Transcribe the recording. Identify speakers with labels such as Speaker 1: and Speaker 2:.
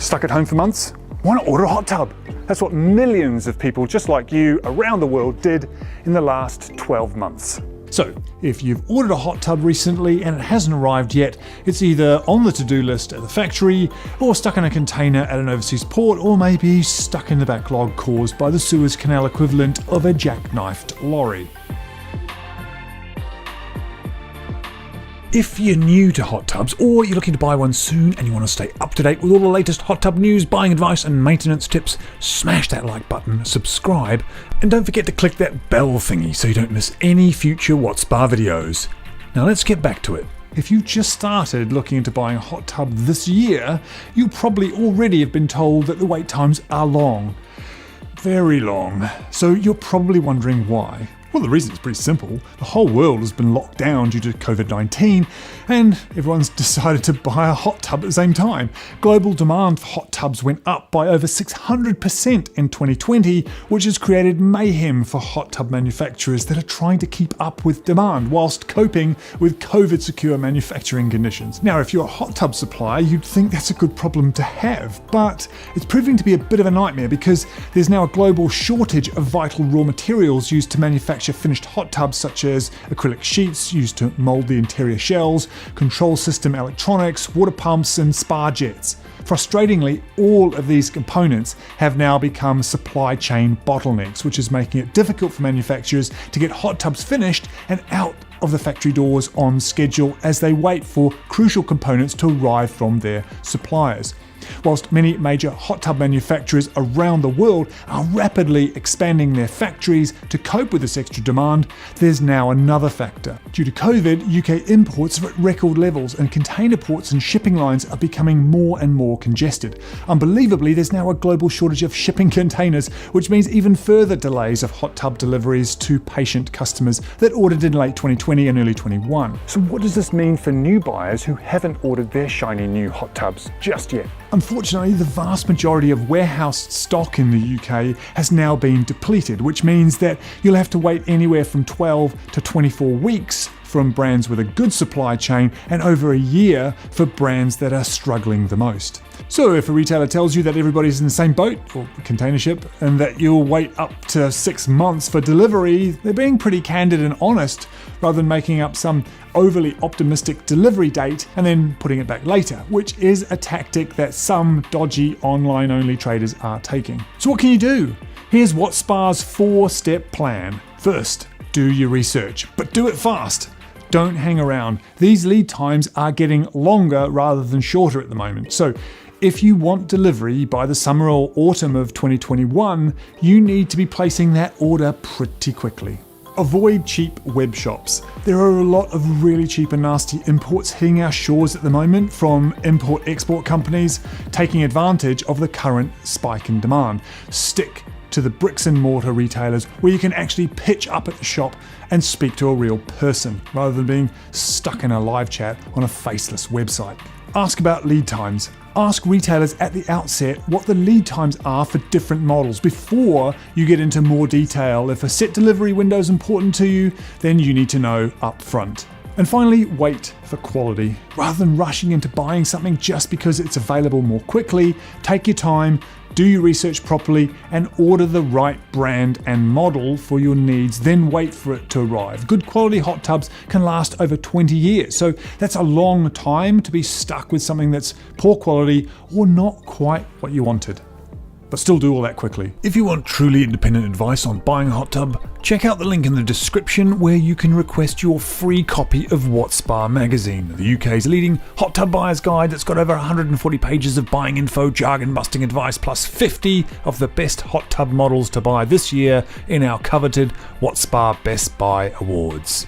Speaker 1: Stuck at home for months? Why not order a hot tub? That's what millions of people just like you around the world did in the last 12 months.
Speaker 2: So, if you've ordered a hot tub recently and it hasn't arrived yet, it's either on the to-do list at the factory, or stuck in a container at an overseas port, or maybe stuck in the backlog caused by the Suez Canal equivalent of a jackknifed lorry. If you're new to hot tubs, or you're looking to buy one soon and you want to stay up to date with all the latest hot tub news, buying advice and maintenance tips, smash that like button, subscribe, and don't forget to click that bell thingy so you don't miss any future WhatSpa videos. Now let's get back to it. If you've just started looking into buying a hot tub this year, you probably already have been told that the wait times are long. Very long. So you're probably wondering why. Well, the reason is pretty simple. The whole world has been locked down due to COVID-19, and everyone's decided to buy a hot tub at the same time. Global demand for hot tubs went up by over 600% in 2020, which has created mayhem for hot tub manufacturers that are trying to keep up with demand whilst coping with COVID-secure manufacturing conditions. Now, if you're a hot tub supplier, you'd think that's a good problem to have, but it's proving to be a bit of a nightmare because there's now a global shortage of vital raw materials used to manufacture finished hot tubs, such as acrylic sheets used to mould the interior shells, control system electronics, water pumps and spa jets. Frustratingly, all of these components have now become supply chain bottlenecks, which is making it difficult for manufacturers to get hot tubs finished and out of the factory doors on schedule as they wait for crucial components to arrive from their suppliers. Whilst many major hot tub manufacturers around the world are rapidly expanding their factories to cope with this extra demand, there's now another factor. Due to COVID, UK imports are at record levels and container ports and shipping lines are becoming more and more congested. Unbelievably, there's now a global shortage of shipping containers, which means even further delays of hot tub deliveries to patient customers that ordered in late 2020 and early 21.
Speaker 1: So what does this mean for new buyers who haven't ordered their shiny new hot tubs just yet?
Speaker 2: Unfortunately, the vast majority of warehoused stock in the UK has now been depleted, which means that you'll have to wait anywhere from 12 to 24 weeks from brands with a good supply chain and over a year for brands that are struggling the most. So if a retailer tells you that everybody's in the same boat or container ship and that you'll wait up to 6 months for delivery, they're being pretty candid and honest rather than making up some overly optimistic delivery date and then putting it back later, which is a tactic that some dodgy online-only traders are taking. So what can you do? Here's WhatSpa's 4-step plan. First, do your research, but do it fast. Don't hang around. These lead times are getting longer rather than shorter at the moment. So if you want delivery by the summer or autumn of 2021, you need to be placing that order pretty quickly. Avoid cheap web shops. There are a lot of really cheap and nasty imports hitting our shores at the moment from import-export companies taking advantage of the current spike in demand. Stick to the bricks and mortar retailers where you can actually pitch up at the shop and speak to a real person rather than being stuck in a live chat on a faceless website. Ask about lead times. Ask retailers at the outset what the lead times are for different models before you get into more detail. If a set delivery window is important to you, then you need to know up front. And finally, wait for quality. Rather than rushing into buying something just because it's available more quickly, take your time, do your research properly, and order the right brand and model for your needs, then wait for it to arrive. Good quality hot tubs can last over 20 years, so that's a long time to be stuck with something that's poor quality or not quite what you wanted. But still do all that quickly. If you want truly independent advice on buying a hot tub, check out the link in the description where you can request your free copy of WhatSpa magazine, the UK's leading hot tub buyer's guide that's got over 140 pages of buying info, jargon-busting advice, plus 50 of the best hot tub models to buy this year in our coveted WhatSpa Best Buy Awards.